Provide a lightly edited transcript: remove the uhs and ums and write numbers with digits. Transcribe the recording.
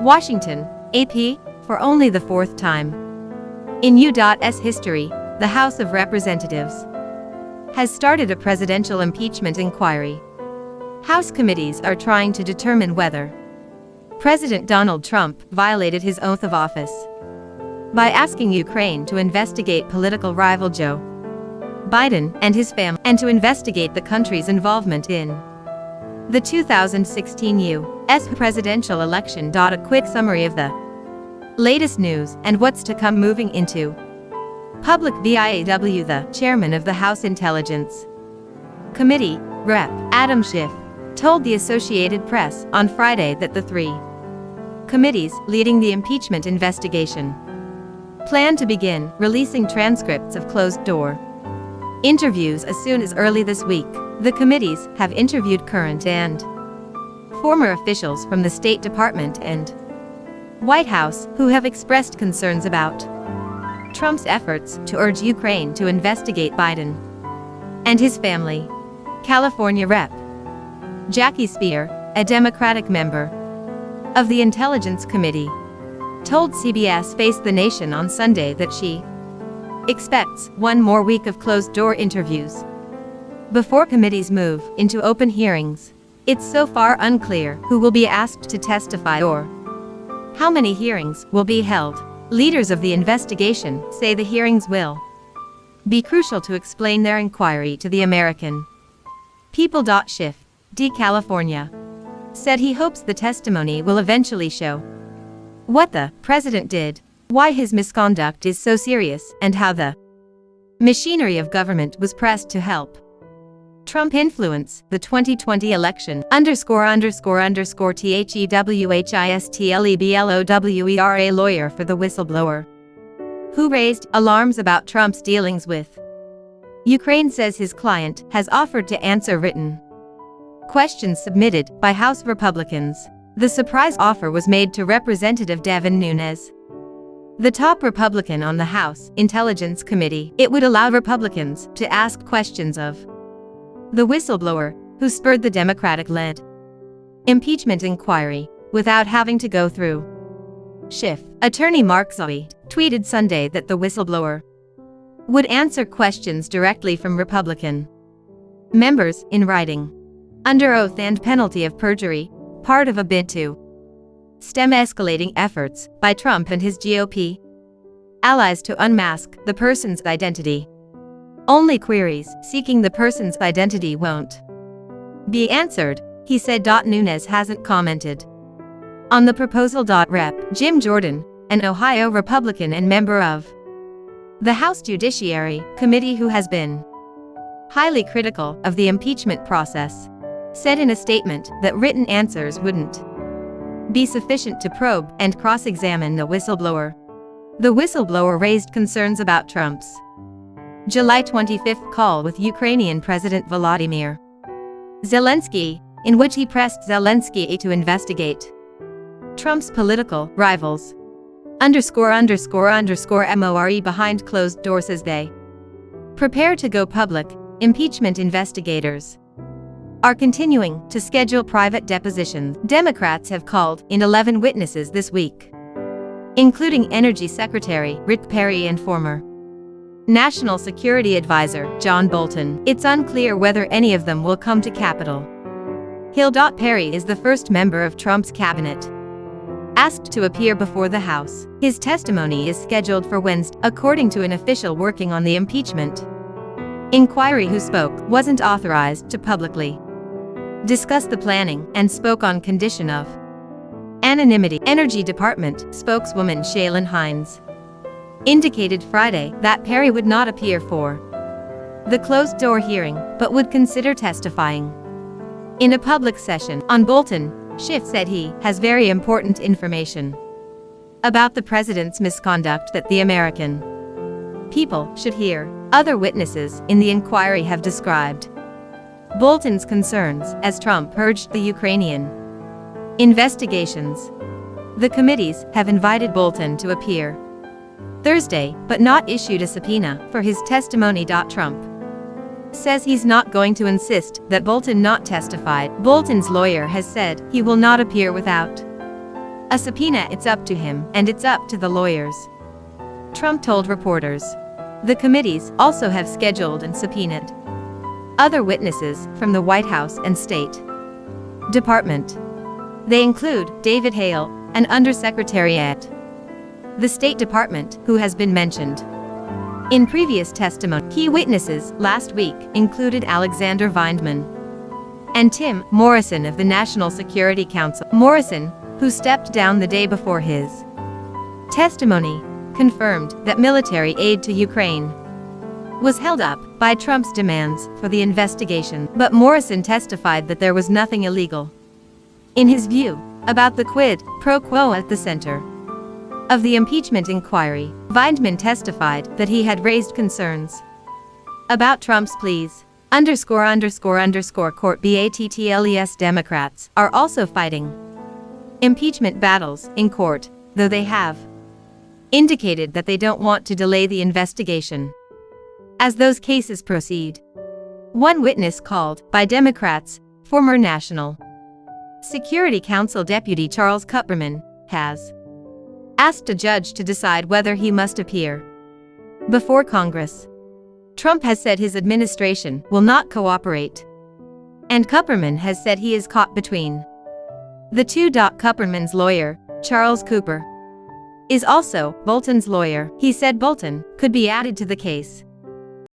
Washington, AP, for only the fourth time. In U.S. history, the House of Representatives has started a presidential impeachment inquiry. House committees are trying to determine whether President Donald Trump violated his oath of office by asking Ukraine to investigate political rival Joe Biden and his family, and to investigate the country's involvement in the 2016 U.S. presidential election. A quick summary of the latest news and what's to come moving into public via the chairman of the House Intelligence Committee, Rep. Adam Schiff, told the Associated Press on Friday that the three committees leading the impeachment investigation plan to begin releasing transcripts of closed-door interviews as soon as early this week. The committees have interviewed current and former officials from the State Department and White House who have expressed concerns about Trump's efforts to urge Ukraine to investigate Biden and his family. California Rep. Jackie Speier, a Democratic member of the Intelligence Committee, told CBS Face the Nation on Sunday that she expects one more week of closed-door interviews before committees move into open hearings. It's so far unclear who will be asked to testify or how many hearings will be held. Leaders of the investigation say the hearings will be crucial to explain their inquiry to the American people. Schiff, D. California, said he hopes the testimony will eventually show what the president did, why his misconduct is so serious, and how the machinery of government was pressed to help Trump influence the 2020 election. ___THEWHISTLEBLOWERA lawyer for the whistleblower who raised alarms about Trump's dealings with Ukraine says his client has offered to answer written questions submitted by House Republicans. The surprise offer was made to Representative Devin Nunes, the top Republican on the House Intelligence Committee. It would allow Republicans to ask questions of the whistleblower who spurred the Democratic-led impeachment inquiry without having to go through Schiff. Attorney Mark Zoe tweeted Sunday that the whistleblower would answer questions directly from Republican members in writing, under oath and penalty of perjury, part of a bid to stem escalating efforts by Trump and his GOP allies to unmask the person's identity. Only queries seeking the person's identity won't be answered, he said. Nunes hasn't commented on the proposal. Rep. Jim Jordan, an Ohio Republican and member of the House Judiciary Committee who has been highly critical of the impeachment process, said in a statement that written answers wouldn't be sufficient to probe and cross-examine the whistleblower. The whistleblower raised concerns about Trump's July 25 call with Ukrainian President Volodymyr Zelensky, in which he pressed Zelensky to investigate Trump's political rivals. ___more behind closed doors as they prepare to go public. Impeachment investigators are continuing to schedule private depositions. Democrats have called in 11 witnesses this week, including Energy Secretary Rick Perry and former National Security Advisor John Bolton. It's unclear whether any of them will come to Capitol Hill. Perry is the first member of Trump's cabinet asked to appear before the House. His testimony is scheduled for Wednesday, according to an official working on the impeachment inquiry who wasn't authorized to publicly discuss the planning and spoke on condition of anonymity. Energy Department spokeswoman Shaylin Hines indicated Friday that Perry would not appear for the closed-door hearing, but would consider testifying in a public session. On Bolton, Schiff said he has very important information about the president's misconduct that the American people should hear. Other witnesses in the inquiry have described Bolton's concerns as Trump urged the Ukrainian investigations. The committees have invited Bolton to appear Thursday, but not issued a subpoena for his testimony. Trump says he's not going to insist that Bolton not testify. Bolton's lawyer has said he will not appear without A subpoena, it's up to him, and it's up to the lawyers, Trump told reporters. The committees also have scheduled and subpoenaed other witnesses from the White House and State Department. They include David Hale, an undersecretary at the State Department, who has been mentioned in previous testimony. Key witnesses last week included Alexander Vindman and Tim Morrison of the National Security Council. Morrison, who stepped down the day before his testimony, confirmed that military aid to Ukraine was held up by Trump's demands for the investigation, but Morrison testified that there was nothing illegal in his view about the quid pro quo at the center of the impeachment inquiry. Vindman testified that he had raised concerns about Trump's pleas. Court battles. Democrats are also fighting impeachment battles in court, though they have indicated that they don't want to delay the investigation as those cases proceed. One witness called by Democrats, former National Security Council Deputy Charles Kupperman, has asked a judge to decide whether he must appear before Congress. Trump has said his administration will not cooperate, and Kupperman has said he is caught between the two. Kupperman's lawyer, Charles Cooper, is also Bolton's lawyer. He said Bolton could be added to the case